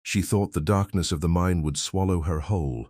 She thought the darkness of the mine would swallow her whole.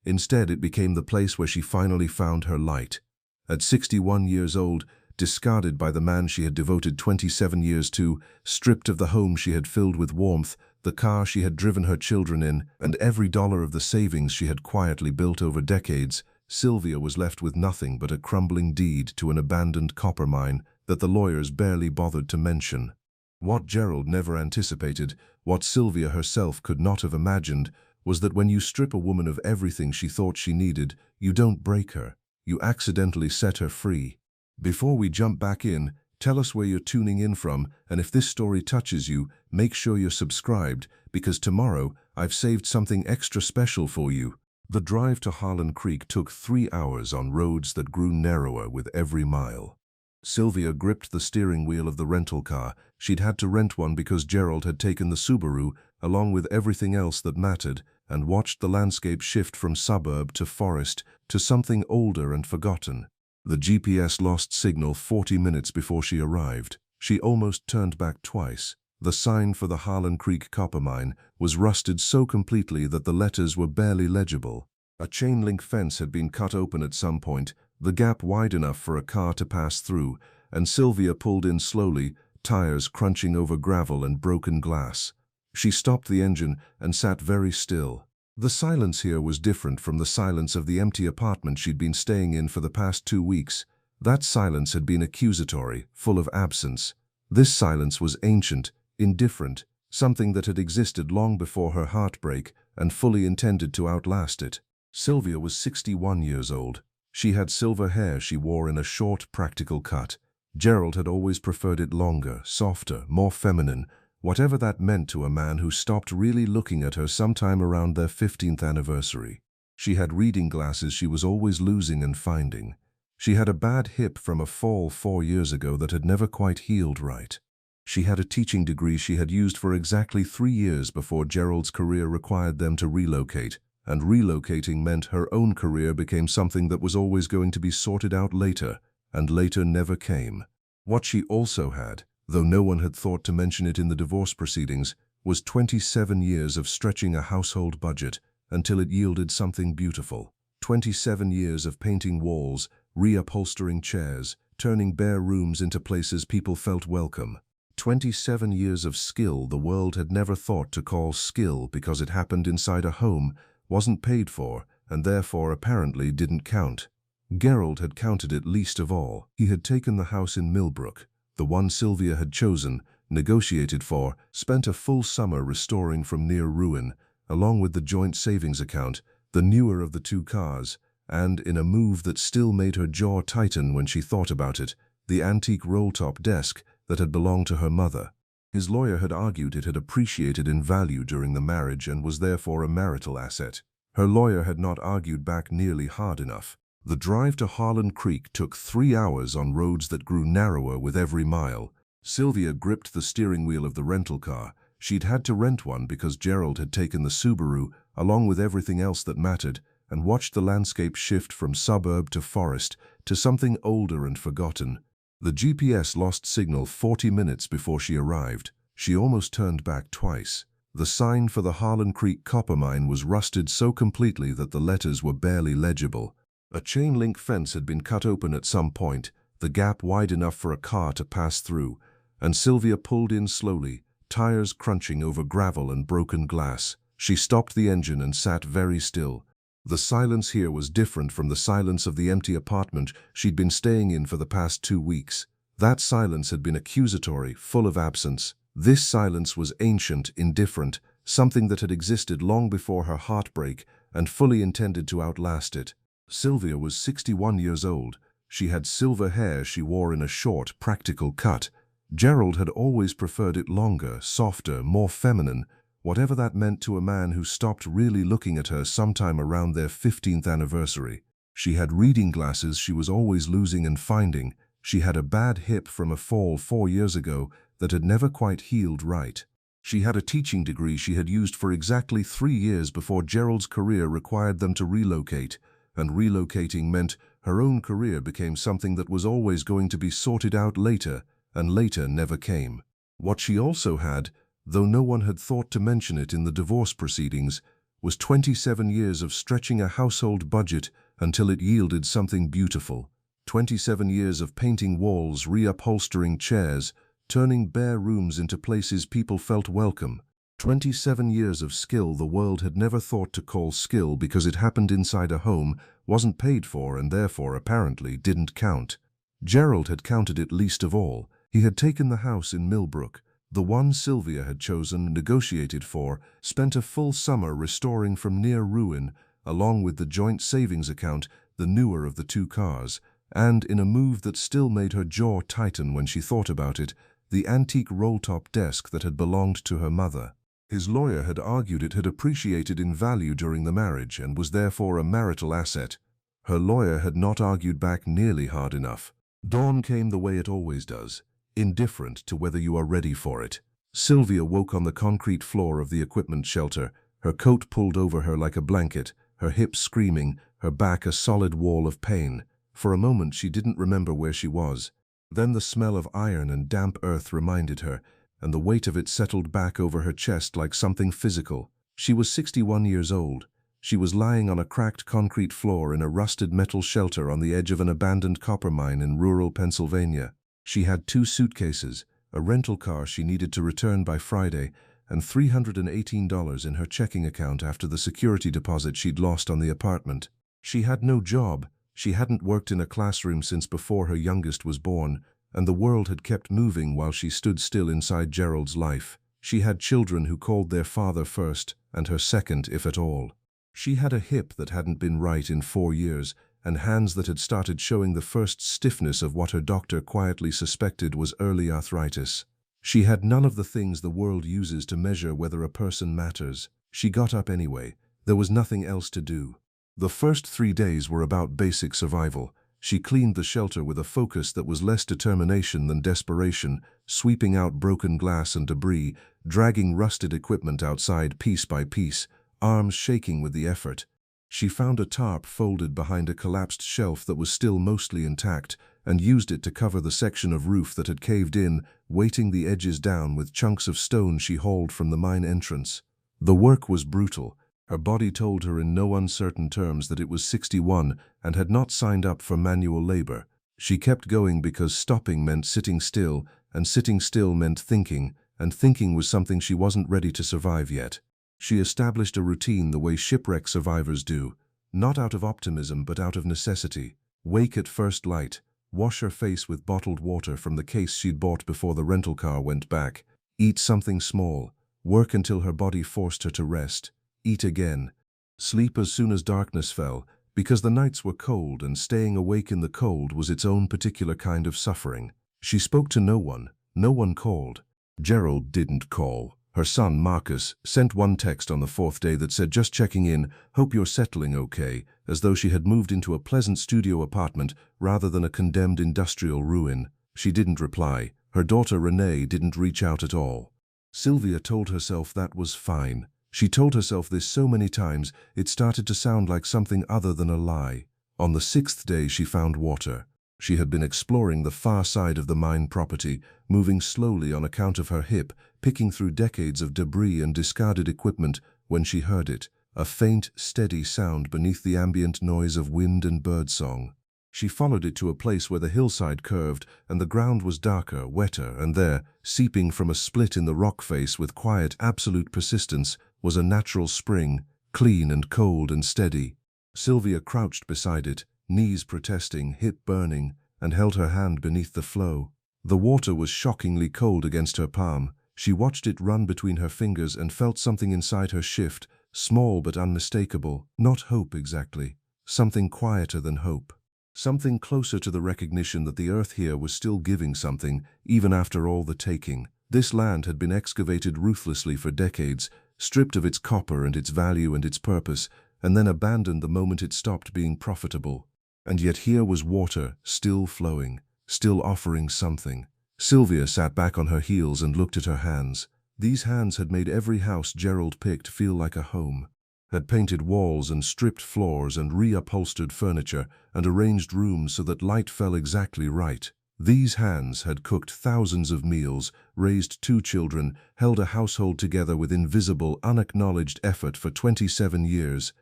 Instead, it became the place where she finally found her light. At 61 years old, discarded by the man she had devoted 27 years to, stripped of the home she had filled with warmth, the car she had driven her children in, and every dollar of the savings she had quietly built over decades, Sylvia was left with nothing but a crumbling deed to an abandoned copper mine that the lawyers barely bothered to mention. What Gerald never anticipated, what Sylvia herself could not have imagined, was that when you strip a woman of everything she thought she needed, you don't break her, you accidentally set her free. Before we jump back in, tell us where you're tuning in from, and if this story touches you, make sure you're subscribed, because tomorrow I've saved something extra special for you. The drive to Harlan Creek took 3 hours on roads that grew narrower with every mile. Sylvia gripped the steering wheel of the rental car. She'd had to rent one because Gerald had taken the Subaru, along with everything else that mattered, and watched the landscape shift from suburb to forest to something older and forgotten. The GPS lost signal 40 minutes before she arrived. She almost turned back twice. The sign for the Harlan Creek copper mine was rusted so completely that the letters were barely legible. A chain-link fence had been cut open at some point, the gap wide enough for a car to pass through, and Sylvia pulled in slowly, tires crunching over gravel and broken glass. She stopped the engine and sat very still. The silence here was different from the silence of the empty apartment she'd been staying in for the past 2 weeks. That silence had been accusatory, full of absence. This silence was ancient, indifferent, something that had existed long before her heartbreak and fully intended to outlast it. Sylvia was 61 years old. She had silver hair she wore in a short, practical cut. Gerald had always preferred it longer, softer, more feminine, whatever that meant to a man who stopped really looking at her sometime around their 15th anniversary. She had reading glasses she was always losing and finding. She had a bad hip from a fall 4 years ago that had never quite healed right. She had a teaching degree she had used for exactly 3 years before Gerald's career required them to relocate, and relocating meant her own career became something that was always going to be sorted out later, and later never came. What she also had, though no one had thought to mention it in the divorce proceedings, was 27 years of stretching a household budget until it yielded something beautiful. 27 years of painting walls, reupholstering chairs, turning bare rooms into places people felt welcome. 27 years of skill the world had never thought to call skill because it happened inside a home, wasn't paid for, and therefore apparently didn't count. Gerald had counted it least of all. He had taken the house in Millbrook, the one Sylvia had chosen, negotiated for, spent a full summer restoring from near ruin, along with the joint savings account, the newer of the 2 cars, and, in a move that still made her jaw tighten when she thought about it, the antique roll-top desk that had belonged to her mother. His lawyer had argued it had appreciated in value during the marriage and was therefore a marital asset. Her lawyer had not argued back nearly hard enough. The drive to Harlan Creek took 3 hours on roads that grew narrower with every mile. Sylvia gripped the steering wheel of the rental car. She'd had to rent one because Gerald had taken the Subaru, along with everything else that mattered, and watched the landscape shift from suburb to forest to something older and forgotten. The GPS lost signal 40 minutes before she arrived. She almost turned back twice. The sign for the Harlan Creek copper mine was rusted so completely that the letters were barely legible. A chain-link fence had been cut open at some point, the gap wide enough for a car to pass through, and Sylvia pulled in slowly, tires crunching over gravel and broken glass. She stopped the engine and sat very still. The silence here was different from the silence of the empty apartment she'd been staying in for the past 2 weeks. That silence had been accusatory, full of absence. This silence was ancient, indifferent, something that had existed long before her heartbreak and fully intended to outlast it. Sylvia was 61 years old. She had silver hair she wore in a short, practical cut. Gerald had always preferred it longer, softer, more feminine, whatever that meant to a man who stopped really looking at her sometime around their 15th anniversary. She had reading glasses she was always losing and finding. She had a bad hip from a fall 4 years ago that had never quite healed right. She had a teaching degree she had used for exactly 3 years before Gerald's career required them to relocate, and relocating meant her own career became something that was always going to be sorted out later, and later never came. What she also had, though no one had thought to mention it in the divorce proceedings, was 27 years of stretching a household budget until it yielded something beautiful. 27 years of painting walls, reupholstering chairs, turning bare rooms into places people felt welcome. 27 years of skill the world had never thought to call skill because it happened inside a home, wasn't paid for, and therefore apparently didn't count. Gerald had counted it least of all. He had taken the house in Millbrook, the one Sylvia had chosen, negotiated for, spent a full summer restoring from near ruin, along with the joint savings account, the newer of the two cars, and, in a move that still made her jaw tighten when she thought about it, the antique roll-top desk that had belonged to her mother. His lawyer had argued it had appreciated in value during the marriage and was therefore a marital asset. Her lawyer had not argued back nearly hard enough. Dawn came the way it always does, indifferent to whether you are ready for it. Sylvia woke on the concrete floor of the equipment shelter, her coat pulled over her like a blanket, her hips screaming, her back a solid wall of pain. For a moment she didn't remember where she was. Then the smell of iron and damp earth reminded her, and the weight of it settled back over her chest like something physical. She was 61 years old. She was lying on a cracked concrete floor in a rusted metal shelter on the edge of an abandoned copper mine in rural Pennsylvania. She had 2 suitcases, a rental car she needed to return by Friday, and $318 in her checking account after the security deposit she'd lost on the apartment. She had no job. She hadn't worked in a classroom since before her youngest was born, and the world had kept moving while she stood still inside Gerald's life. She had children who called their father first, and her second, if at all. She had a hip that hadn't been right in 4 years, and hands that had started showing the first stiffness of what her doctor quietly suspected was early arthritis. She had none of the things the world uses to measure whether a person matters. She got up anyway. There was nothing else to do. The first 3 days were about basic survival. She cleaned the shelter with a focus that was less determination than desperation, sweeping out broken glass and debris, dragging rusted equipment outside piece by piece, arms shaking with the effort. She found a tarp folded behind a collapsed shelf that was still mostly intact, and used it to cover the section of roof that had caved in, weighting the edges down with chunks of stone she hauled from the mine entrance. The work was brutal. Her body told her in no uncertain terms that it was 61 and had not signed up for manual labor. She kept going because stopping meant sitting still, and sitting still meant thinking, and thinking was something she wasn't ready to survive yet. She established a routine the way shipwreck survivors do, not out of optimism but out of necessity. Wake at first light, wash her face with bottled water from the case she'd bought before the rental car went back, eat something small, work until her body forced her to rest, eat again, sleep as soon as darkness fell, because the nights were cold and staying awake in the cold was its own particular kind of suffering. She spoke to no one. No one called. Gerald didn't call. Her son, Marcus, sent one text on the 4th day that said, "Just checking in, hope you're settling okay," as though she had moved into a pleasant studio apartment rather than a condemned industrial ruin. She didn't reply. Her daughter Renee didn't reach out at all. Sylvia told herself that was fine. She told herself this so many times, it started to sound like something other than a lie. On the 6th day she found water. She had been exploring the far side of the mine property, moving slowly on account of her hip, picking through decades of debris and discarded equipment when she heard it, a faint, steady sound beneath the ambient noise of wind and birdsong. She followed it to a place where the hillside curved and the ground was darker, wetter, and there, seeping from a split in the rock face with quiet, absolute persistence, was a natural spring, clean and cold and steady. Sylvia crouched beside it, knees protesting, hip burning, and held her hand beneath the flow. The water was shockingly cold against her palm. She watched it run between her fingers and felt something inside her shift, small but unmistakable. Not hope exactly. Something quieter than hope. Something closer to the recognition that the earth here was still giving something, even after all the taking. This land had been excavated ruthlessly for decades, stripped of its copper and its value and its purpose, and then abandoned the moment it stopped being profitable. And yet here was water, still flowing, still offering something. Sylvia sat back on her heels and looked at her hands. These hands had made every house Gerald picked feel like a home, had painted walls and stripped floors and reupholstered furniture and arranged rooms so that light fell exactly right. These hands had cooked thousands of meals, raised 2 children, held a household together with invisible, unacknowledged effort for 27 years.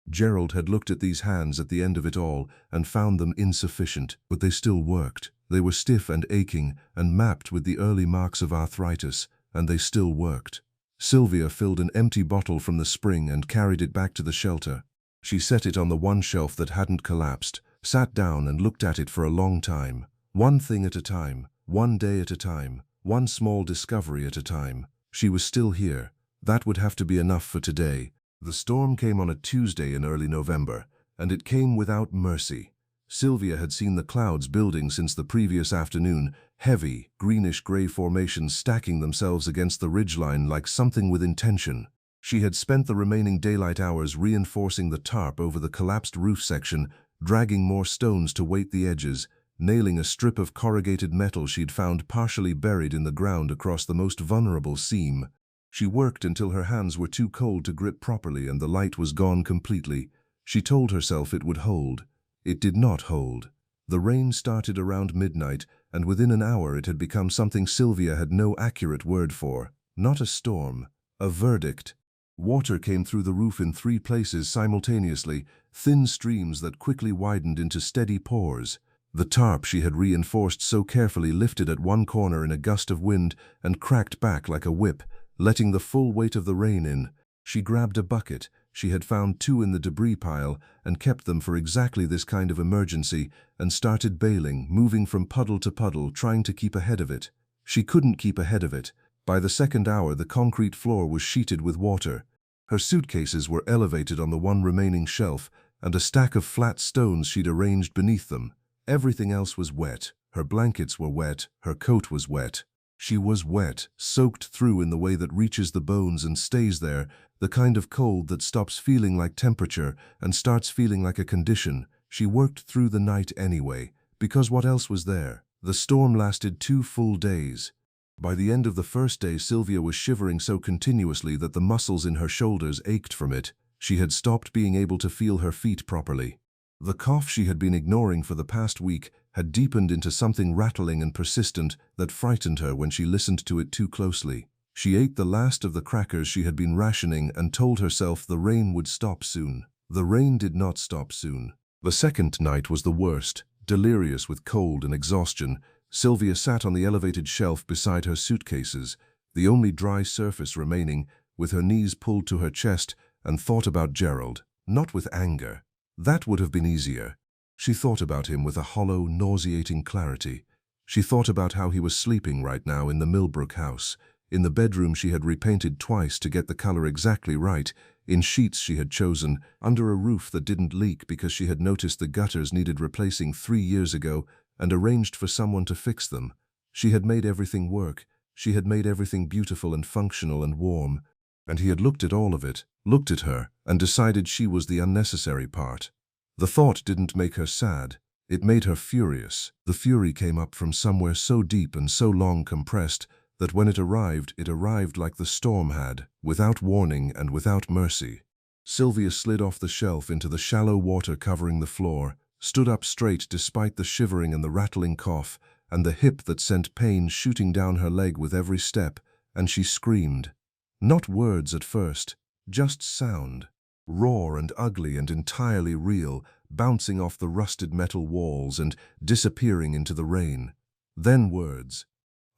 Gerald had looked at these hands at the end of it all and found them insufficient, but they still worked. They were stiff and aching and mapped with the early marks of arthritis, and they still worked. Sylvia filled an empty bottle from the spring and carried it back to the shelter. She set it on the one shelf that hadn't collapsed, sat down and looked at it for a long time. One thing at a time, one day at a time, one small discovery at a time. She was still here. That would have to be enough for today. The storm came on a Tuesday in early November, and it came without mercy. Sylvia had seen the clouds building since the previous afternoon, heavy, greenish-gray formations stacking themselves against the ridgeline like something with intention. She had spent the remaining daylight hours reinforcing the tarp over the collapsed roof section, dragging more stones to weight the edges, nailing a strip of corrugated metal she'd found partially buried in the ground across the most vulnerable seam. She worked until her hands were too cold to grip properly and the light was gone completely. She told herself it would hold. It did not hold. The rain started around midnight, and within an hour it had become something Sylvia had no accurate word for. Not a storm, a verdict. Water came through the roof in 3 places simultaneously, thin streams that quickly widened into steady pours. The tarp she had reinforced so carefully lifted at one corner in a gust of wind and cracked back like a whip, letting the full weight of the rain in. She grabbed a bucket. She had found 2 in the debris pile and kept them for exactly this kind of emergency, and started bailing, moving from puddle to puddle, trying to keep ahead of it. She couldn't keep ahead of it. By the second hour, the concrete floor was sheeted with water. Her suitcases were elevated on the one remaining shelf, and a stack of flat stones she'd arranged beneath them. Everything else was wet. Her blankets were wet. Her coat was wet. She was wet, soaked through in the way that reaches the bones and stays there, the kind of cold that stops feeling like temperature and starts feeling like a condition. She worked through the night anyway, because what else was there? The storm lasted 2 full days. By the end of the first day, Sylvia was shivering so continuously that the muscles in her shoulders ached from it. She had stopped being able to feel her feet properly. The cough she had been ignoring for the past week had deepened into something rattling and persistent that frightened her when she listened to it too closely. She ate the last of the crackers she had been rationing and told herself the rain would stop soon. The rain did not stop soon. The second night was the worst. Delirious with cold and exhaustion, Sylvia sat on the elevated shelf beside her suitcases, the only dry surface remaining, with her knees pulled to her chest, and thought about Gerald. Not with anger. That would have been easier. She thought about him with a hollow, nauseating clarity. She thought about how he was sleeping right now in the Millbrook house, in the bedroom she had repainted twice to get the color exactly right, in sheets she had chosen, under a roof that didn't leak because she had noticed the gutters needed replacing 3 years ago and arranged for someone to fix them. She had made everything work. She had made everything beautiful and functional and warm. And he had looked at all of it, looked at her, and decided she was the unnecessary part. The thought didn't make her sad. It made her furious. The fury came up from somewhere so deep and so long compressed that when it arrived like the storm had, without warning and without mercy. Sylvia slid off the shelf into the shallow water covering the floor, stood up straight despite the shivering and the rattling cough, and the hip that sent pain shooting down her leg with every step, and she screamed. Not words at first, just sound. Raw and ugly and entirely real, bouncing off the rusted metal walls and disappearing into the rain. Then words.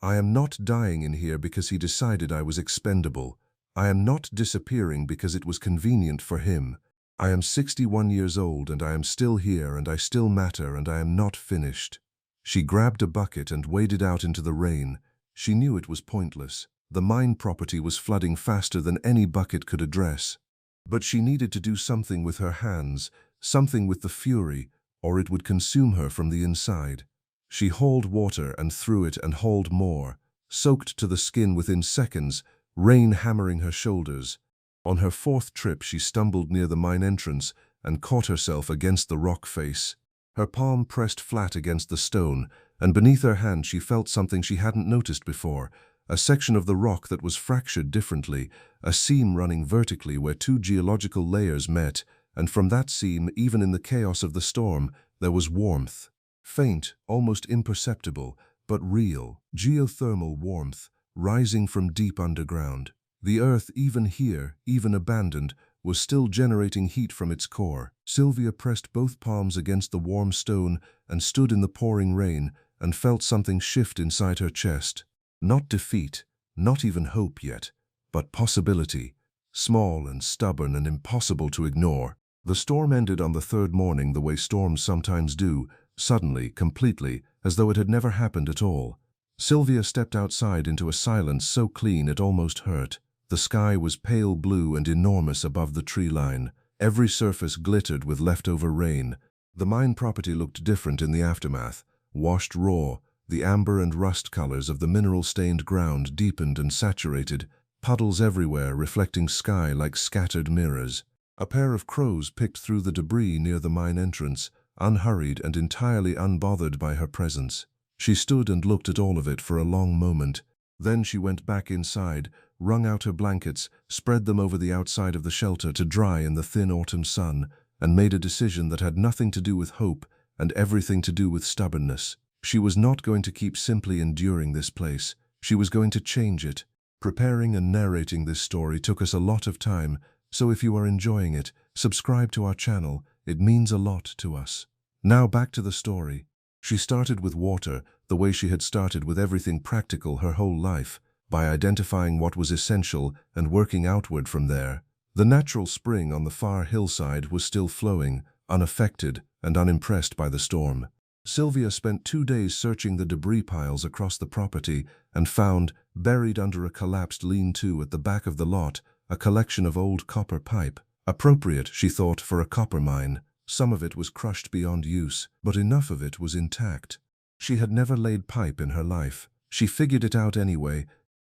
I am not dying in here because he decided I was expendable. I am not disappearing because it was convenient for him. I am 61 years old and I am still here and I still matter and I am not finished. She grabbed a bucket and waded out into the rain. She knew it was pointless. The mine property was flooding faster than any bucket could address. But she needed to do something with her hands, something with the fury, or it would consume her from the inside. She hauled water and threw it and hauled more, soaked to the skin within seconds, rain hammering her shoulders. On her 4th trip, she stumbled near the mine entrance and caught herself against the rock face. Her palm pressed flat against the stone, and beneath her hand she felt something she hadn't noticed before. A section of the rock that was fractured differently, a seam running vertically where 2 geological layers met, and from that seam, even in the chaos of the storm, there was warmth. Faint, almost imperceptible, but real, geothermal warmth rising from deep underground. The earth, even here, even abandoned, was still generating heat from its core. Sylvia pressed both palms against the warm stone and stood in the pouring rain and felt something shift inside her chest. Not defeat, not even hope yet, but possibility, small and stubborn and impossible to ignore. The storm ended on the third morning the way storms sometimes do, suddenly, completely, as though it had never happened at all. Sylvia stepped outside into a silence so clean it almost hurt. The sky was pale blue and enormous above the tree line. Every surface glittered with leftover rain. The mine property looked different in the aftermath. Washed raw, the amber and rust colors of the mineral-stained ground deepened and saturated, puddles everywhere reflecting sky like scattered mirrors. A pair of crows picked through the debris near the mine entrance, unhurried and entirely unbothered by her presence. She stood and looked at all of it for a long moment. Then she went back inside, wrung out her blankets, spread them over the outside of the shelter to dry in the thin autumn sun, and made a decision that had nothing to do with hope and everything to do with stubbornness. She was not going to keep simply enduring this place. She was going to change it. Preparing and narrating this story took us a lot of time, so if you are enjoying it, subscribe to our channel. It means a lot to us. Now back to the story. She started with water, the way she had started with everything practical her whole life, by identifying what was essential and working outward from there. The natural spring on the far hillside was still flowing, unaffected and unimpressed by the storm. Sylvia spent 2 days searching the debris piles across the property and found, buried under a collapsed lean-to at the back of the lot, a collection of old copper pipe. Appropriate, she thought, for a copper mine. Some of it was crushed beyond use, but enough of it was intact. She had never laid pipe in her life. She figured it out anyway.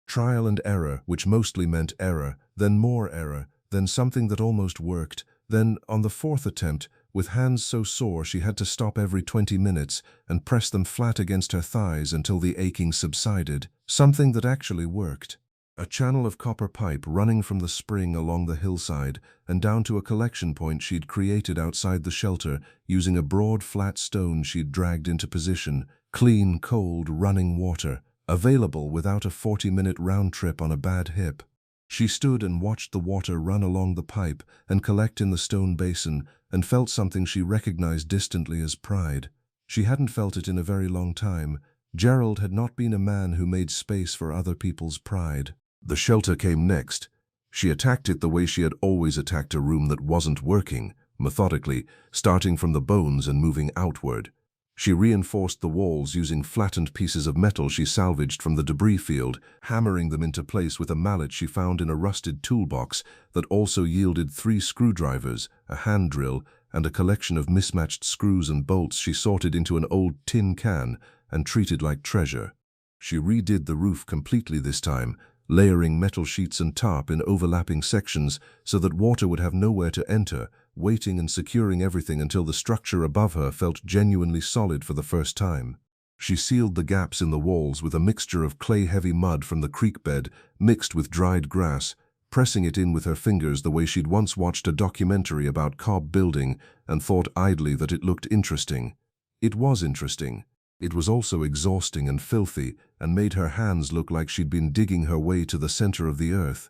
Trial and error, which mostly meant error, then more error, then something that almost worked. Then, on the 4th attempt, with hands so sore she had to stop every 20 minutes and press them flat against her thighs until the aching subsided. Something that actually worked. A channel of copper pipe running from the spring along the hillside and down to a collection point she'd created outside the shelter using a broad flat stone she'd dragged into position. Clean, cold, running water, available without a 40-minute round trip on a bad hip. She stood and watched the water run along the pipe and collect in the stone basin and felt something she recognized distantly as pride. She hadn't felt it in a very long time. Gerald had not been a man who made space for other people's pride. The shelter came next. She attacked it the way she had always attacked a room that wasn't working, methodically, starting from the bones and moving outward. She reinforced the walls using flattened pieces of metal she salvaged from the debris field, hammering them into place with a mallet she found in a rusted toolbox that also yielded 3 screwdrivers, a hand drill, and a collection of mismatched screws and bolts she sorted into an old tin can and treated like treasure. She redid the roof completely this time, layering metal sheets and tarp in overlapping sections so that water would have nowhere to enter, weighting and securing everything until the structure above her felt genuinely solid for the first time. She sealed the gaps in the walls with a mixture of clay-heavy mud from the creek bed mixed with dried grass, pressing it in with her fingers the way she'd once watched a documentary about cob building and thought idly that it looked interesting. It was interesting. It was also exhausting and filthy and made her hands look like she'd been digging her way to the center of the earth.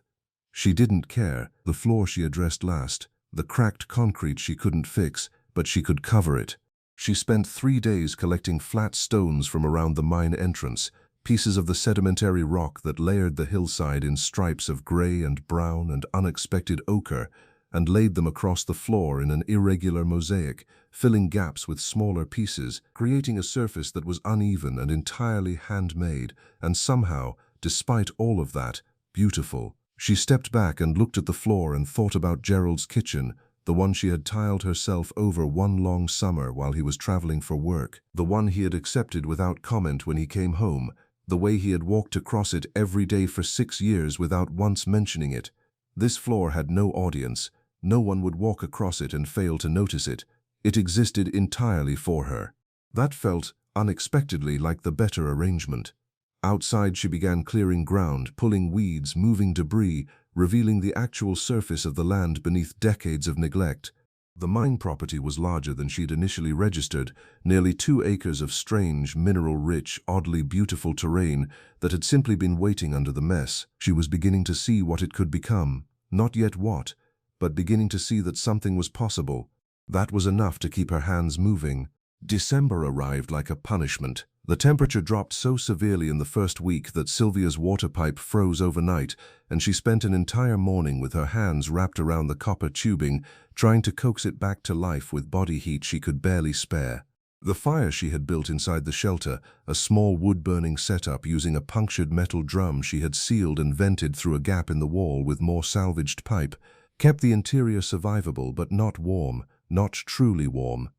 She didn't care. The floor she addressed last. The cracked concrete she couldn't fix, but she could cover it. She spent 3 days collecting flat stones from around the mine entrance, pieces of the sedimentary rock that layered the hillside in stripes of gray and brown and unexpected ochre, and laid them across the floor in an irregular mosaic, filling gaps with smaller pieces, creating a surface that was uneven and entirely handmade, and somehow, despite all of that, beautiful. She stepped back and looked at the floor and thought about Gerald's kitchen, the one she had tiled herself over one long summer while he was traveling for work, the one he had accepted without comment when he came home, the way he had walked across it every day for 6 years without once mentioning it. This floor had no audience. No one would walk across it and fail to notice it. It existed entirely for her. That felt, unexpectedly, like the better arrangement. Outside she began clearing ground, pulling weeds, moving debris, revealing the actual surface of the land beneath decades of neglect. The mine property was larger than she'd initially registered, nearly 2 acres of strange, mineral-rich, oddly beautiful terrain that had simply been waiting under the mess. She was beginning to see what it could become. Not yet what, but beginning to see that something was possible. That was enough to keep her hands moving. December arrived like a punishment. The temperature dropped so severely in the first week that Sylvia's water pipe froze overnight, and she spent an entire morning with her hands wrapped around the copper tubing, trying to coax it back to life with body heat she could barely spare. The fire she had built inside the shelter, a small wood-burning setup using a punctured metal drum she had sealed and vented through a gap in the wall with more salvaged pipe, kept the interior survivable but not warm, not truly warm.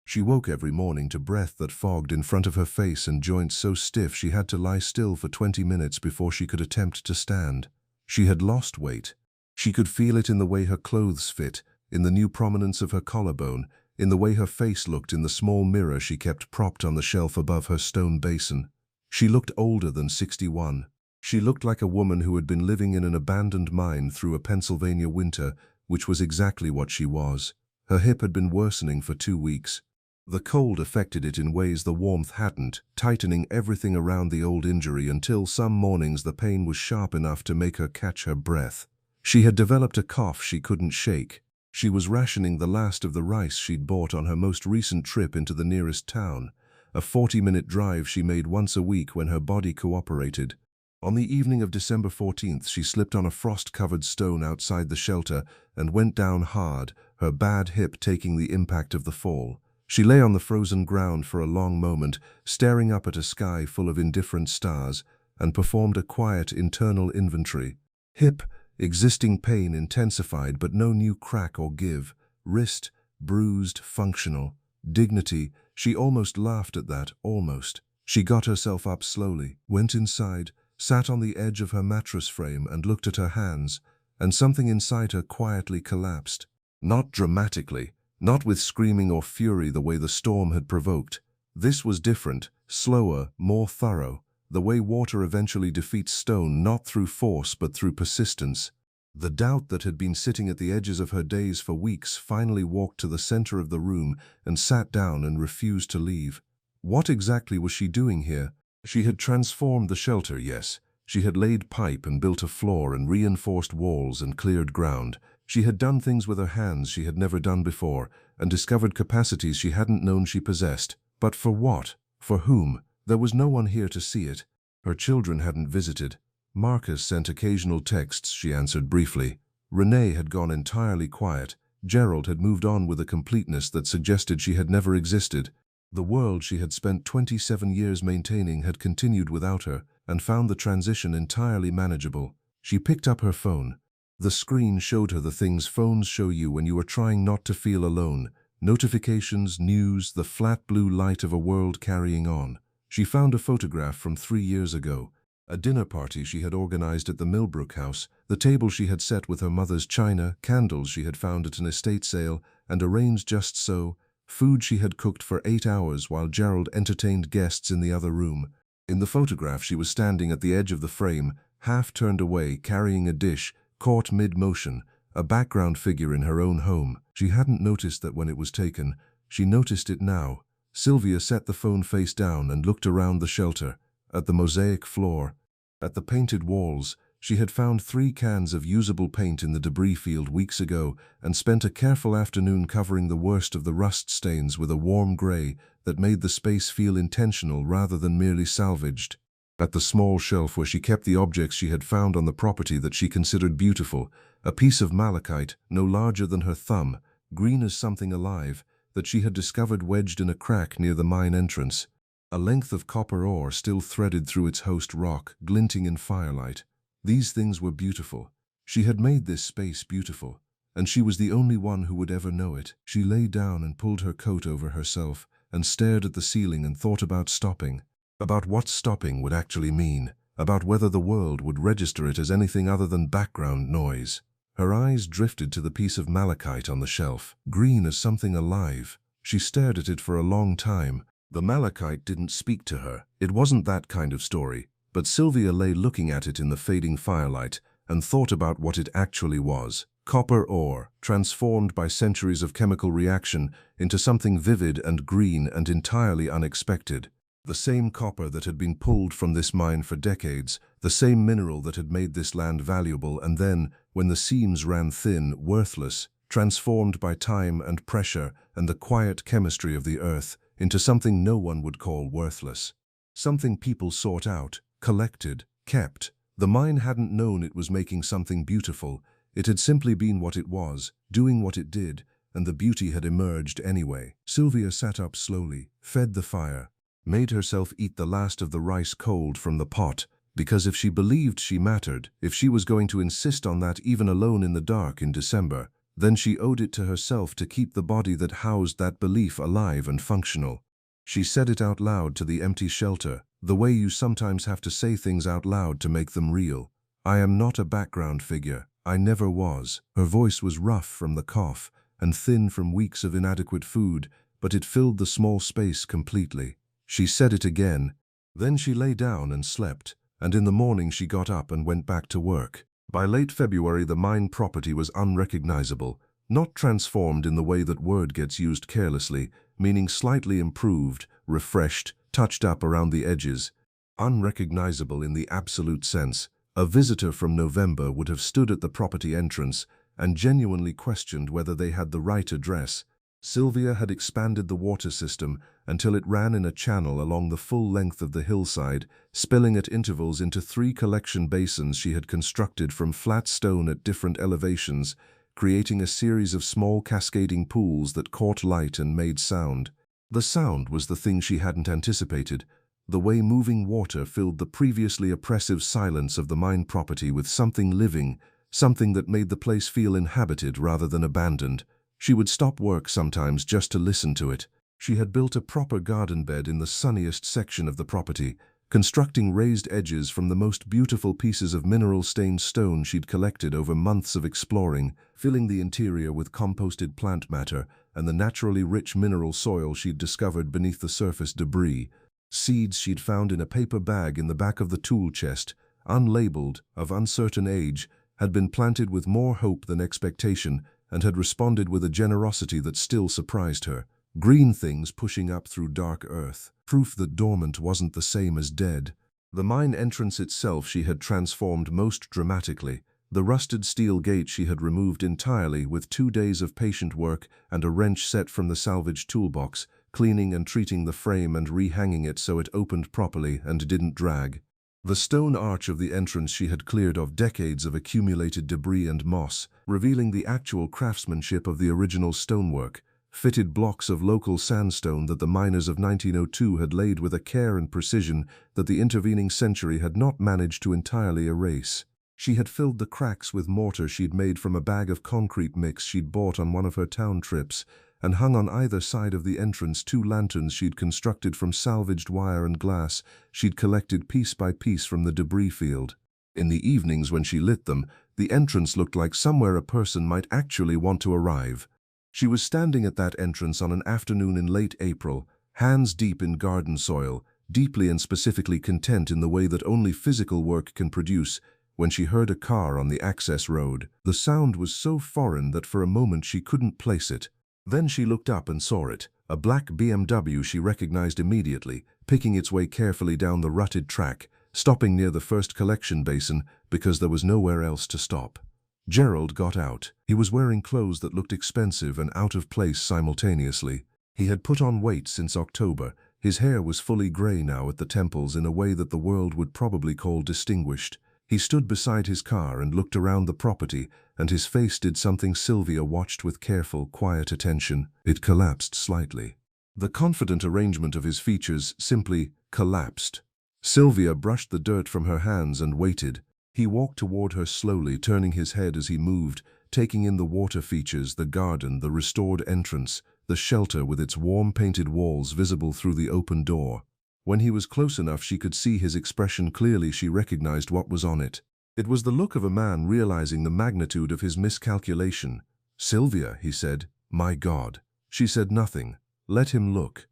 She woke every morning to breath that fogged in front of her face and joints so stiff she had to lie still for 20 minutes before she could attempt to stand. She had lost weight. She could feel it in the way her clothes fit, in the new prominence of her collarbone, in the way her face looked in the small mirror she kept propped on the shelf above her stone basin. She looked older than 61. She looked like a woman who had been living in an abandoned mine through a Pennsylvania winter, which was exactly what she was. Her hip had been worsening for 2 weeks. The cold affected it in ways the warmth hadn't, tightening everything around the old injury until some mornings the pain was sharp enough to make her catch her breath. She had developed a cough she couldn't shake. She was rationing the last of the rice she'd bought on her most recent trip into the nearest town, a 40-minute drive she made once a week when her body cooperated. On the evening of December 14th, she slipped on a frost-covered stone outside the shelter and went down hard, her bad hip taking the impact of the fall. She lay on the frozen ground for a long moment, staring up at a sky full of indifferent stars, and performed a quiet internal inventory. Hip, existing pain intensified but no new crack or give. Wrist, bruised, functional. Dignity, she almost laughed at that, almost. She got herself up slowly, went inside, sat on the edge of her mattress frame and looked at her hands, and something inside her quietly collapsed. Not dramatically. Not with screaming or fury the way the storm had provoked. This was different, slower, more thorough, the way water eventually defeats stone not through force but through persistence. The doubt that had been sitting at the edges of her days for weeks finally walked to the center of the room and sat down and refused to leave. What exactly was she doing here? She had transformed the shelter, yes. She had laid pipe and built a floor and reinforced walls and cleared ground. She had done things with her hands she had never done before, and discovered capacities she hadn't known she possessed. But for what? For whom? There was no one here to see it. Her children hadn't visited. Marcus sent occasional texts, she answered briefly. Renee had gone entirely quiet. Gerald had moved on with a completeness that suggested she had never existed. The world she had spent 27 years maintaining had continued without her, and found the transition entirely manageable. She picked up her phone. The screen showed her the things phones show you when you are trying not to feel alone. Notifications, news, the flat blue light of a world carrying on. She found a photograph from 3 years ago. A dinner party she had organized at the Millbrook house, the table she had set with her mother's china, candles she had found at an estate sale, and arranged just so, food she had cooked for 8 hours while Gerald entertained guests in the other room. In the photograph she was standing at the edge of the frame, half turned away, carrying a dish, caught mid-motion, a background figure in her own home. She hadn't noticed that when it was taken. She noticed it now. Sylvia set the phone face down and looked around the shelter, at the mosaic floor, at the painted walls. She had found 3 cans of usable paint in the debris field weeks ago and spent a careful afternoon covering the worst of the rust stains with a warm gray that made the space feel intentional rather than merely salvaged. At the small shelf where she kept the objects she had found on the property that she considered beautiful, a piece of malachite, no larger than her thumb, green as something alive, that she had discovered wedged in a crack near the mine entrance. A length of copper ore still threaded through its host rock, glinting in firelight. These things were beautiful. She had made this space beautiful, and she was the only one who would ever know it. She lay down and pulled her coat over herself and stared at the ceiling and thought about stopping. About what stopping would actually mean, about whether the world would register it as anything other than background noise. Her eyes drifted to the piece of malachite on the shelf, green as something alive. She stared at it for a long time. The malachite didn't speak to her. It wasn't that kind of story. But Sylvia lay looking at it in the fading firelight and thought about what it actually was. Copper ore, transformed by centuries of chemical reaction into something vivid and green and entirely unexpected. The same copper that had been pulled from this mine for decades, the same mineral that had made this land valuable and then, when the seams ran thin, worthless, transformed by time and pressure and the quiet chemistry of the earth into something no one would call worthless. Something people sought out, collected, kept. The mine hadn't known it was making something beautiful. It had simply been what it was, doing what it did, and the beauty had emerged anyway. Sylvia sat up slowly, fed the fire, made herself eat the last of the rice cold from the pot, because if she believed she mattered, if she was going to insist on that even alone in the dark in December, then she owed it to herself to keep the body that housed that belief alive and functional. She said it out loud to the empty shelter, the way you sometimes have to say things out loud to make them real. I am not a background figure. I never was. Her voice was rough from the cough and thin from weeks of inadequate food, but it filled the small space completely. She said it again. Then she lay down and slept, and in the morning she got up and went back to work. By late February, the mine property was unrecognizable, not transformed in the way that word gets used carelessly, meaning slightly improved, refreshed, touched up around the edges. Unrecognizable in the absolute sense. A visitor from November would have stood at the property entrance and genuinely questioned whether they had the right address. Sylvia had expanded the water system until it ran in a channel along the full length of the hillside, spilling at intervals into 3 collection basins she had constructed from flat stone at different elevations, creating a series of small cascading pools that caught light and made sound. The sound was the thing she hadn't anticipated, the way moving water filled the previously oppressive silence of the mine property with something living, something that made the place feel inhabited rather than abandoned. She would stop work sometimes just to listen to it. She had built a proper garden bed in the sunniest section of the property, constructing raised edges from the most beautiful pieces of mineral-stained stone she'd collected over months of exploring, filling the interior with composted plant matter and the naturally rich mineral soil she'd discovered beneath the surface debris. Seeds she'd found in a paper bag in the back of the tool chest, unlabeled, of uncertain age, had been planted with more hope than expectation and had responded with a generosity that still surprised her. Green things pushing up through dark earth, proof that dormant wasn't the same as dead. The mine entrance itself she had transformed most dramatically. The rusted steel gate she had removed entirely with 2 days of patient work and a wrench set from the salvage toolbox, cleaning and treating the frame and rehanging it so it opened properly and didn't drag. The stone arch of the entrance she had cleared of decades of accumulated debris and moss, revealing the actual craftsmanship of the original stonework, fitted blocks of local sandstone that the miners of 1902 had laid with a care and precision that the intervening century had not managed to entirely erase. She had filled the cracks with mortar she'd made from a bag of concrete mix she'd bought on one of her town trips, and hung on either side of the entrance 2 lanterns she'd constructed from salvaged wire and glass she'd collected piece by piece from the debris field. In the evenings when she lit them, the entrance looked like somewhere a person might actually want to arrive. She was standing at that entrance on an afternoon in late April, hands deep in garden soil, deeply and specifically content in the way that only physical work can produce, when she heard a car on the access road. The sound was so foreign that for a moment she couldn't place it. Then she looked up and saw it, a black BMW she recognized immediately, picking its way carefully down the rutted track, stopping near the first collection basin because there was nowhere else to stop. Gerald got out. He was wearing clothes that looked expensive and out of place simultaneously. He had put on weight since October. His hair was fully grey now at the temples in a way that the world would probably call distinguished. He stood beside his car and looked around the property, and his face did something Sylvia watched with careful, quiet attention. It collapsed slightly. The confident arrangement of his features simply collapsed. Sylvia brushed the dirt from her hands and waited. He walked toward her slowly, turning his head as he moved, taking in the water features, the garden, the restored entrance, the shelter with its warm painted walls visible through the open door. When he was close enough she could see his expression clearly. She recognized what was on it. It was the look of a man realizing the magnitude of his miscalculation. "Sylvia," he said. "My God." She said nothing. Let him look.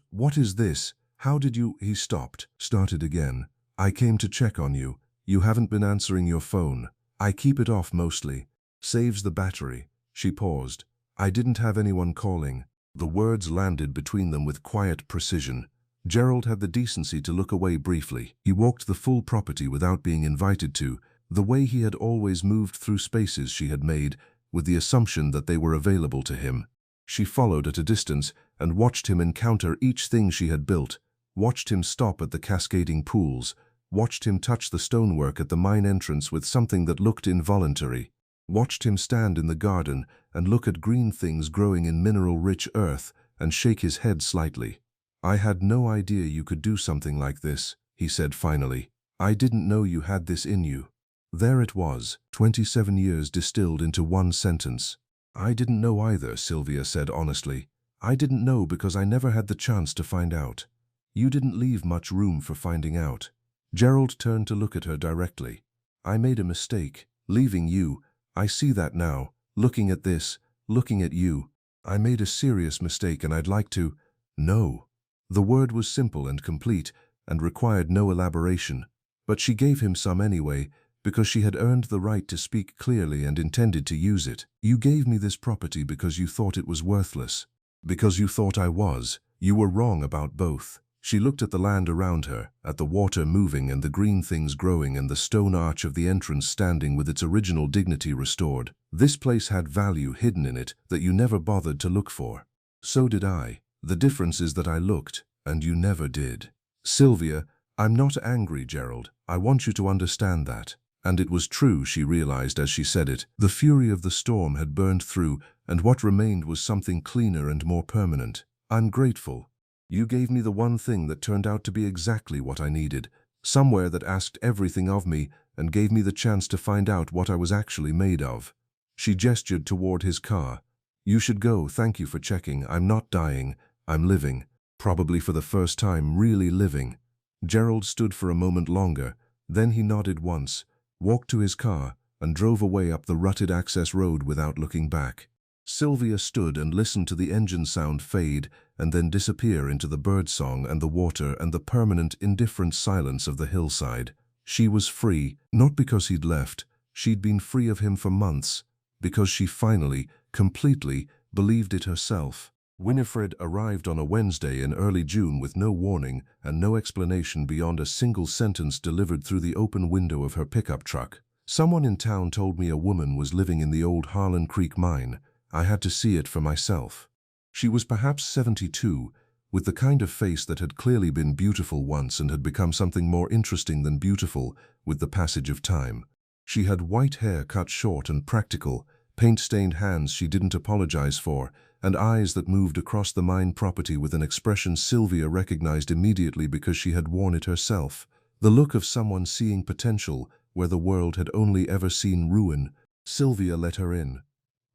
What is this? How did you—" He stopped, started again. "I came to check on you. You haven't been answering your phone. I keep it off mostly." Saves the battery. She paused. I didn't have anyone calling. The words landed between them with quiet precision. Gerald had the decency to look away briefly. He walked the full property without being invited to, the way he had always moved through spaces she had made, with the assumption that they were available to him. She followed at a distance and watched him encounter each thing she had built, watched him stop at the cascading pools, watched him touch the stonework at the mine entrance with something that looked involuntary, watched him stand in the garden and look at green things growing in mineral-rich earth and shake his head slightly. I had no idea you could do something like this, he said finally. I didn't know you had this in you. There it was, 27 years distilled into one sentence. I didn't know either, Sylvia said honestly. I didn't know because I never had the chance to find out. You didn't leave much room for finding out. Gerald turned to look at her directly. I made a mistake, leaving you. I see that now, looking at this, looking at you. I made a serious mistake and I'd like to… No. The word was simple and complete and required no elaboration, but she gave him some anyway, because she had earned the right to speak clearly and intended to use it. You gave me this property because you thought it was worthless. Because you thought I was. You were wrong about both. She looked at the land around her, at the water moving and the green things growing and the stone arch of the entrance standing with its original dignity restored. This place had value hidden in it that you never bothered to look for. So did I. The difference is that I looked, and you never did. Sylvia, I'm not angry, Gerald. I want you to understand that. And it was true, she realized as she said it. The fury of the storm had burned through, and what remained was something cleaner and more permanent. I'm grateful. You gave me the one thing that turned out to be exactly what I needed, somewhere that asked everything of me and gave me the chance to find out what I was actually made of. She gestured toward his car. You should go, thank you for checking. I'm not dying. I'm living. Probably for the first time, really living. Gerald stood for a moment longer. Then he nodded once, walked to his car, and drove away up the rutted access road without looking back. Sylvia stood and listened to the engine sound fade and then disappear into the birdsong and the water and the permanent, indifferent silence of the hillside. She was free, not because he'd left. She'd been free of him for months, because she finally, completely, believed it herself. Winifred arrived on a Wednesday in early June with no warning and no explanation beyond a single sentence delivered through the open window of her pickup truck. Someone in town told me a woman was living in the old Harlan Creek mine. I had to see it for myself. She was perhaps 72, with the kind of face that had clearly been beautiful once and had become something more interesting than beautiful with the passage of time. She had white hair cut short and practical, paint-stained hands she didn't apologize for, and eyes that moved across the mine property with an expression Sylvia recognized immediately because she had worn it herself. The look of someone seeing potential where the world had only ever seen ruin. Sylvia let her in.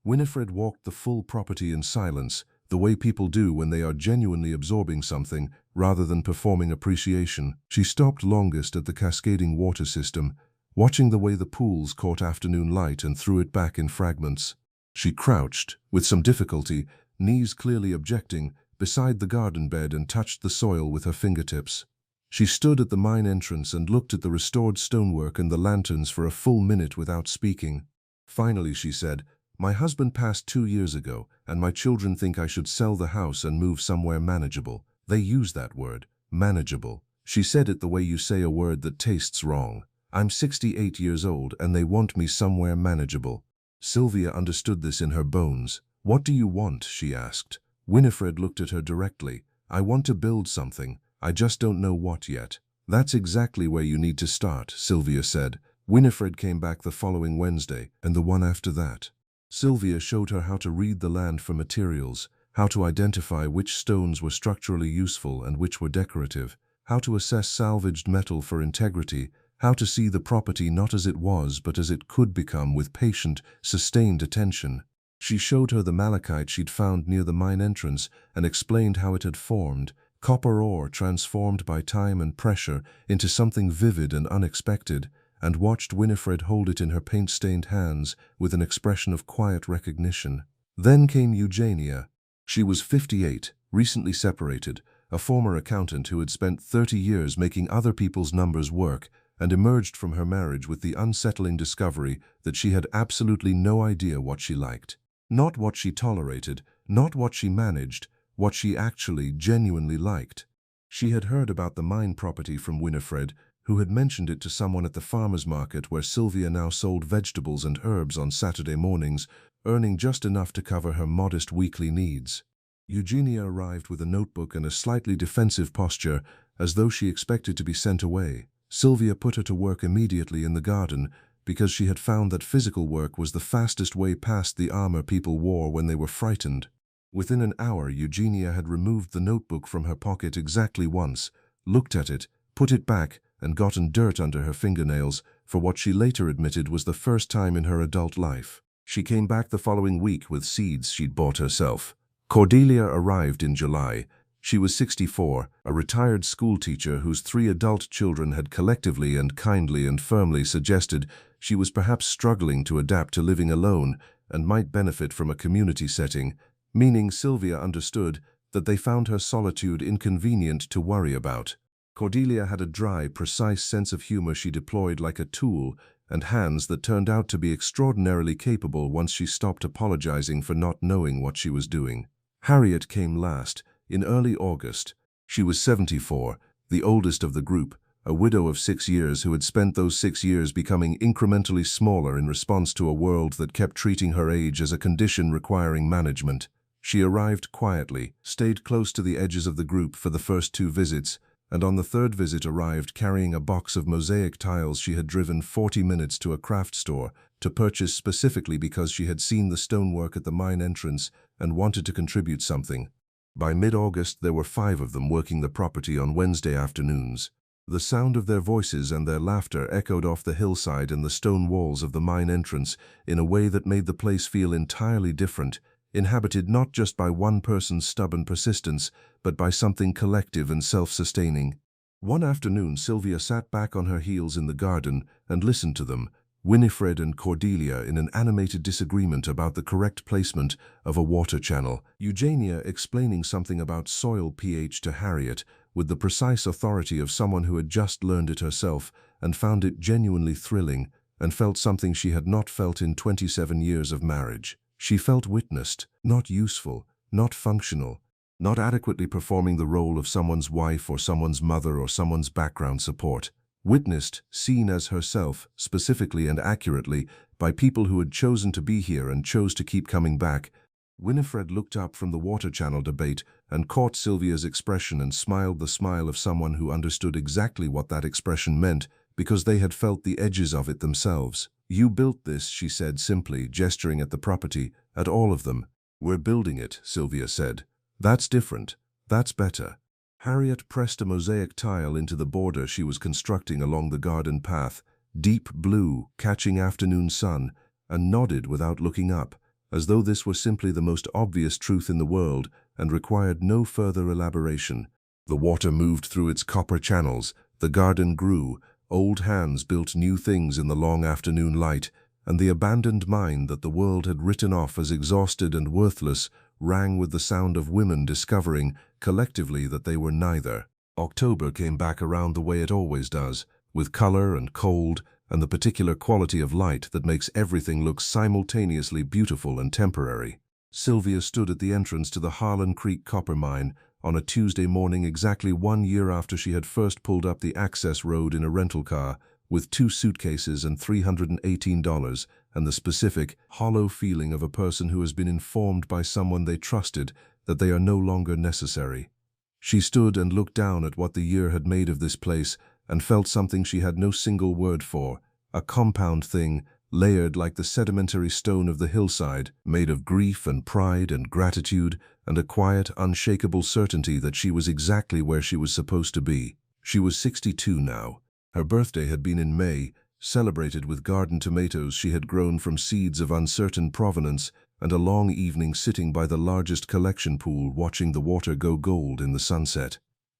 Winifred walked the full property in silence, the way people do when they are genuinely absorbing something rather than performing appreciation. She stopped longest at the cascading water system, watching the way the pools caught afternoon light and threw it back in fragments. She crouched, with some difficulty, knees clearly objecting, beside the garden bed and touched the soil with her fingertips. She stood at the mine entrance and looked at the restored stonework and the lanterns for a full minute without speaking. Finally she said, My husband passed 2 years ago, and my children think I should sell the house and move somewhere manageable. They use that word, manageable. She said it the way you say a word that tastes wrong. I'm 68 years old and they want me somewhere manageable. Sylvia understood this in her bones. What do you want? She asked. Winifred looked at her directly. I want to build something. I just don't know what yet. That's exactly where you need to start, Sylvia said. Winifred came back the following Wednesday, and the one after that. Sylvia showed her how to read the land for materials, how to identify which stones were structurally useful and which were decorative, how to assess salvaged metal for integrity, how to see the property not as it was but as it could become with patient, sustained attention. She showed her the malachite she'd found near the mine entrance and explained how it had formed, copper ore transformed by time and pressure into something vivid and unexpected, and watched Winifred hold it in her paint-stained hands with an expression of quiet recognition. Then came Eugenia. She was 58, recently separated, a former accountant who had spent 30 years making other people's numbers work and emerged from her marriage with the unsettling discovery that she had absolutely no idea what she liked. Not what she tolerated, not what she managed, what she actually genuinely liked. She had heard about the mine property from Winifred, who had mentioned it to someone at the farmer's market where Sylvia now sold vegetables and herbs on Saturday mornings, earning just enough to cover her modest weekly needs. Eugenia arrived with a notebook and a slightly defensive posture, as though she expected to be sent away. Sylvia put her to work immediately in the garden, because she had found that physical work was the fastest way past the armor people wore when they were frightened. Within an hour, Eugenia had removed the notebook from her pocket exactly once, looked at it, put it back, and gotten dirt under her fingernails for what she later admitted was the first time in her adult life. She came back the following week with seeds she'd bought herself. Cordelia arrived in July. She was 64, a retired schoolteacher whose 3 adult children had collectively and kindly and firmly suggested she was perhaps struggling to adapt to living alone and might benefit from a community setting, meaning Sylvia understood that they found her solitude inconvenient to worry about. Cordelia had a dry, precise sense of humor she deployed like a tool, and hands that turned out to be extraordinarily capable once she stopped apologizing for not knowing what she was doing. Harriet came last, in early August. She was 74, the oldest of the group, a widow of 6 years who had spent those 6 years becoming incrementally smaller in response to a world that kept treating her age as a condition requiring management. She arrived quietly, stayed close to the edges of the group for the first 2 visits, and on the 3rd visit arrived carrying a box of mosaic tiles she had driven 40 minutes to a craft store to purchase specifically because she had seen the stonework at the mine entrance and wanted to contribute something. By mid-August, there were 5 of them working the property on Wednesday afternoons. The sound of their voices and their laughter echoed off the hillside and the stone walls of the mine entrance in a way that made the place feel entirely different, inhabited not just by one person's stubborn persistence, but by something collective and self-sustaining. One afternoon, Sylvia sat back on her heels in the garden and listened to them, Winifred and Cordelia, in an animated disagreement about the correct placement of a water channel, Eugenia explaining something about soil pH to Harriet with the precise authority of someone who had just learned it herself and found it genuinely thrilling and felt something she had not felt in 27 years of marriage. She felt witnessed, not useful, not functional, not adequately performing the role of someone's wife or someone's mother or someone's background support. Witnessed, seen as herself, specifically and accurately, by people who had chosen to be here and chose to keep coming back. Winifred looked up from the water channel debate and caught Sylvia's expression and smiled the smile of someone who understood exactly what that expression meant because they had felt the edges of it themselves. "You built this," she said simply, gesturing at the property, at all of them. "We're building it," Sylvia said. "That's different. That's better." Harriet pressed a mosaic tile into the border she was constructing along the garden path, deep blue, catching afternoon sun, and nodded without looking up, as though this were simply the most obvious truth in the world and required no further elaboration. The water moved through its copper channels, the garden grew, old hands built new things in the long afternoon light, and the abandoned mine that the world had written off as exhausted and worthless rang with the sound of women discovering, collectively, that they were neither. October came back around the way it always does, with color and cold and the particular quality of light that makes everything look simultaneously beautiful and temporary. Sylvia stood at the entrance to the Harlan Creek copper mine on a Tuesday morning exactly 1 year after she had first pulled up the access road in a rental car, with 2 suitcases and $318, and the specific, hollow feeling of a person who has been informed by someone they trusted that they are no longer necessary. She stood and looked down at what the year had made of this place and felt something she had no single word for, a compound thing, layered like the sedimentary stone of the hillside, made of grief and pride and gratitude and a quiet, unshakable certainty that she was exactly where she was supposed to be. She was 62 now. Her birthday had been in May, celebrated with garden tomatoes she had grown from seeds of uncertain provenance, and a long evening sitting by the largest collection pool watching the water go gold in the sunset.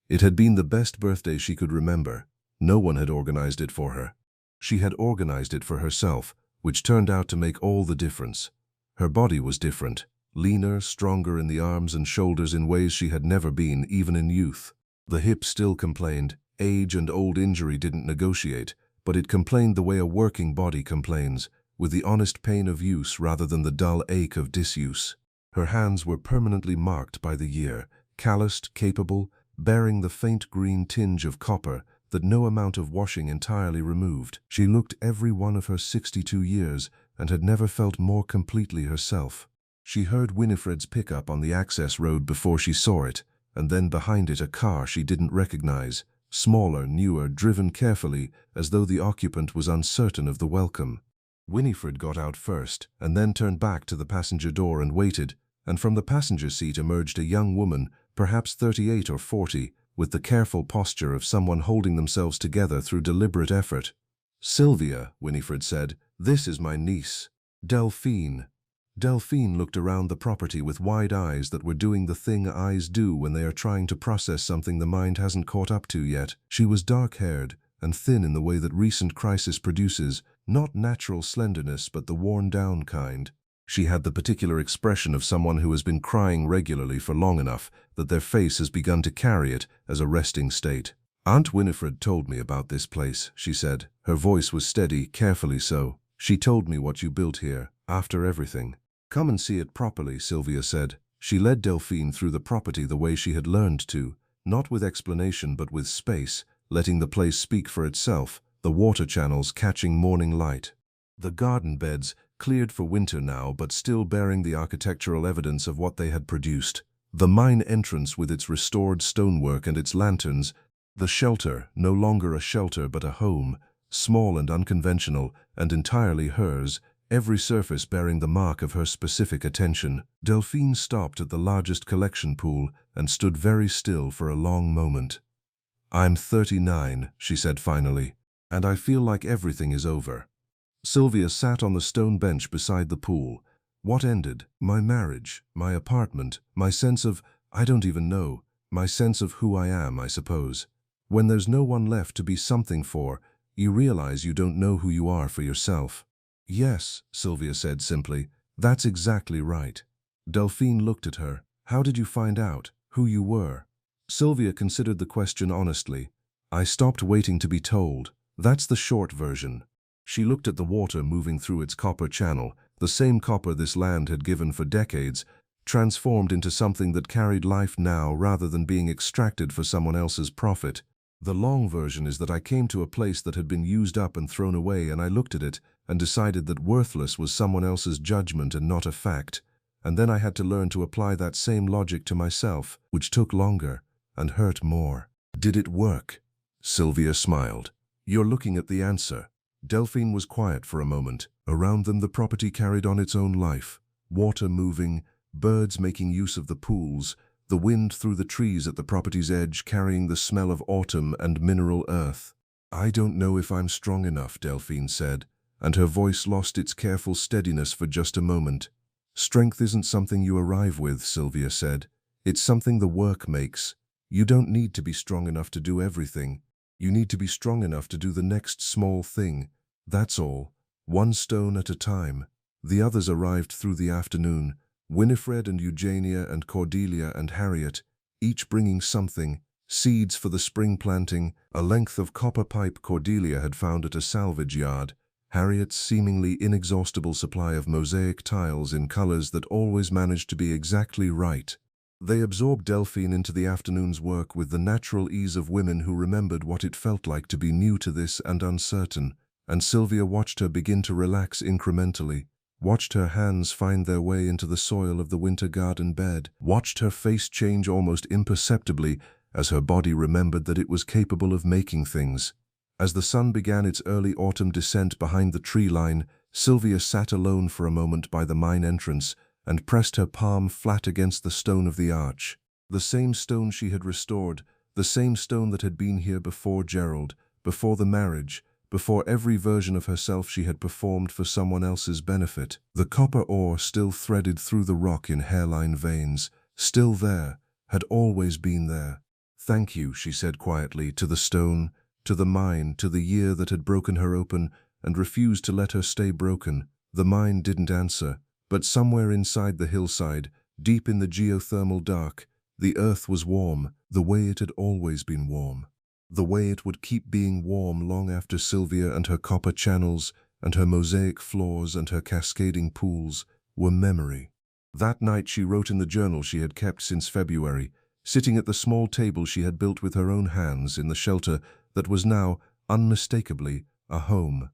It had been the best birthday she could remember. No one had organized it for her. She had organized it for herself, which turned out to make all the difference. Her body was different, leaner, stronger in the arms and shoulders in ways she had never been, even in youth. The hip still complained. Age and old injury didn't negotiate, but it complained the way a working body complains, with the honest pain of use rather than the dull ache of disuse. Her hands were permanently marked by the year, calloused, capable, bearing the faint green tinge of copper that no amount of washing entirely removed. She looked every one of her 62 years and had never felt more completely herself. She heard Winifred's pickup on the access road before she saw it, and then behind it a car she didn't recognize, smaller, newer, driven carefully as though the occupant was uncertain of the welcome. Winifred got out first and then turned back to the passenger door and waited, and from the passenger seat emerged a young woman, perhaps 38 or 40, with the careful posture of someone holding themselves together through deliberate effort. "Sylvia," Winifred said, "this is my niece, Delphine." Delphine looked around the property with wide eyes that were doing the thing eyes do when they are trying to process something the mind hasn't caught up to yet. She was dark-haired and thin in the way that recent crisis produces, not natural slenderness but the worn-down kind. She had the particular expression of someone who has been crying regularly for long enough that their face has begun to carry it as a resting state. "Aunt Winifred told me about this place," she said. Her voice was steady, carefully so. "She told me what you built here, after everything." "Come and see it properly," Sylvia said. She led Delphine through the property the way she had learned to, not with explanation but with space, letting the place speak for itself, the water channels catching morning light. The garden beds, cleared for winter now but still bearing the architectural evidence of what they had produced. The mine entrance with its restored stonework and its lanterns. The shelter, no longer a shelter but a home, small and unconventional, and entirely hers, every surface bearing the mark of her specific attention. Delphine stopped at the largest collection pool and stood very still for a long moment. "I'm 39, she said finally, "and I feel like everything is over." Sylvia sat on the stone bench beside the pool. "What ended? My marriage, my apartment, my sense of, I don't even know, my sense of who I am, I suppose. When there's no one left to be something for, you realize you don't know who you are for yourself." "Yes," Sylvia said simply, "that's exactly right." Delphine looked at her. "How did you find out who you were?" Sylvia considered the question honestly. "I stopped waiting to be told. That's the short version." She looked at the water moving through its copper channel, the same copper this land had given for decades, transformed into something that carried life now rather than being extracted for someone else's profit. "The long version is that I came to a place that had been used up and thrown away, and I looked at it and decided that worthless was someone else's judgment and not a fact. And then I had to learn to apply that same logic to myself, which took longer and hurt more." "Did it work?" Sylvia smiled. "You're looking at the answer." Delphine was quiet for a moment. Around them the property carried on its own life. Water moving, birds making use of the pools, the wind through the trees at the property's edge carrying the smell of autumn and mineral earth. "I don't know if I'm strong enough," Delphine said, and her voice lost its careful steadiness for just a moment. "Strength isn't something you arrive with," Sylvia said. "It's something the work makes. You don't need to be strong enough to do everything. You need to be strong enough to do the next small thing. That's all. One stone at a time." The others arrived through the afternoon. Winifred and Eugenia and Cordelia and Harriet, each bringing something, seeds for the spring planting, a length of copper pipe Cordelia had found at a salvage yard, Harriet's seemingly inexhaustible supply of mosaic tiles in colors that always managed to be exactly right. They absorbed Delphine into the afternoon's work with the natural ease of women who remembered what it felt like to be new to this and uncertain, and Sylvia watched her begin to relax incrementally, watched her hands find their way into the soil of the winter garden bed, watched her face change almost imperceptibly as her body remembered that it was capable of making things. As the sun began its early autumn descent behind the tree line, Sylvia sat alone for a moment by the mine entrance and pressed her palm flat against the stone of the arch. The same stone she had restored, the same stone that had been here before Gerald, before the marriage, before every version of herself she had performed for someone else's benefit. The copper ore still threaded through the rock in hairline veins, still there, had always been there. "Thank you," she said quietly, to the stone, to the mine, to the year that had broken her open and refused to let her stay broken. The mine didn't answer, but somewhere inside the hillside, deep in the geothermal dark, the earth was warm, the way it had always been warm. The way it would keep being warm long after Sylvia and her copper channels and her mosaic floors and her cascading pools were memory. That night she wrote in the journal she had kept since February, sitting at the small table she had built with her own hands in the shelter that was now, unmistakably, a home.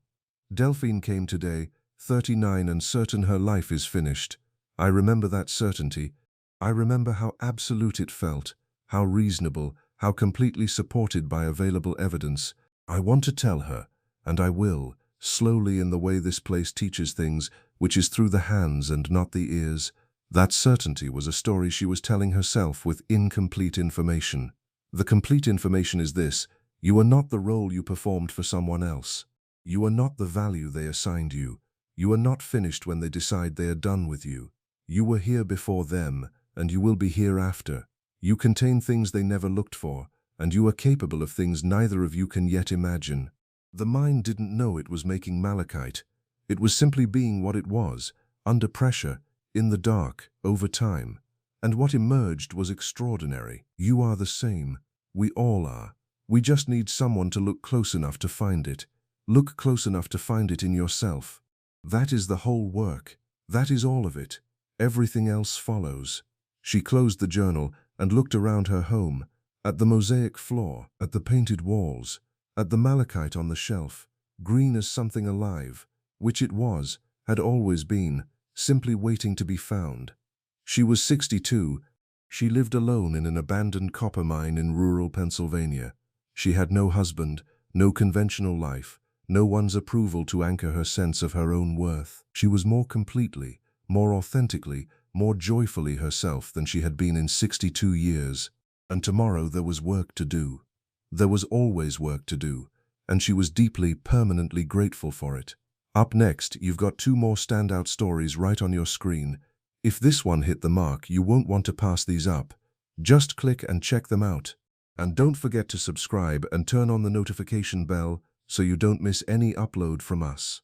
Delphine came today, 39 and certain her life is finished. I remember that certainty. I remember how absolute it felt, how reasonable, how completely supported by available evidence. I want to tell her, and I will, slowly in the way this place teaches things, which is through the hands and not the ears. That certainty was a story she was telling herself with incomplete information. The complete information is this: you are not the role you performed for someone else. You are not the value they assigned you. You are not finished when they decide they are done with you. You were here before them, and you will be here after. You contain things they never looked for, and you are capable of things neither of you can yet imagine. The mind didn't know it was making malachite. It was simply being what it was, under pressure, in the dark, over time. And what emerged was extraordinary. You are the same. We all are. We just need someone to look close enough to find it. Look close enough to find it in yourself. That is the whole work. That is all of it. Everything else follows. She closed the journal and looked around her home, at the mosaic floor, at the painted walls, at the malachite on the shelf, green as something alive, which it was, had always been, simply waiting to be found. She was 62. She lived alone in an abandoned copper mine in rural Pennsylvania. She had no husband, no conventional life, no one's approval to anchor her sense of her own worth. She was more completely, more authentically, more joyfully herself than she had been in 62 years. And tomorrow there was work to do. There was always work to do, and she was deeply, permanently grateful for it. Up next, you've got 2 more standout stories right on your screen. If this one hit the mark, you won't want to pass these up. Just click and check them out. And don't forget to subscribe and turn on the notification bell so you don't miss any upload from us.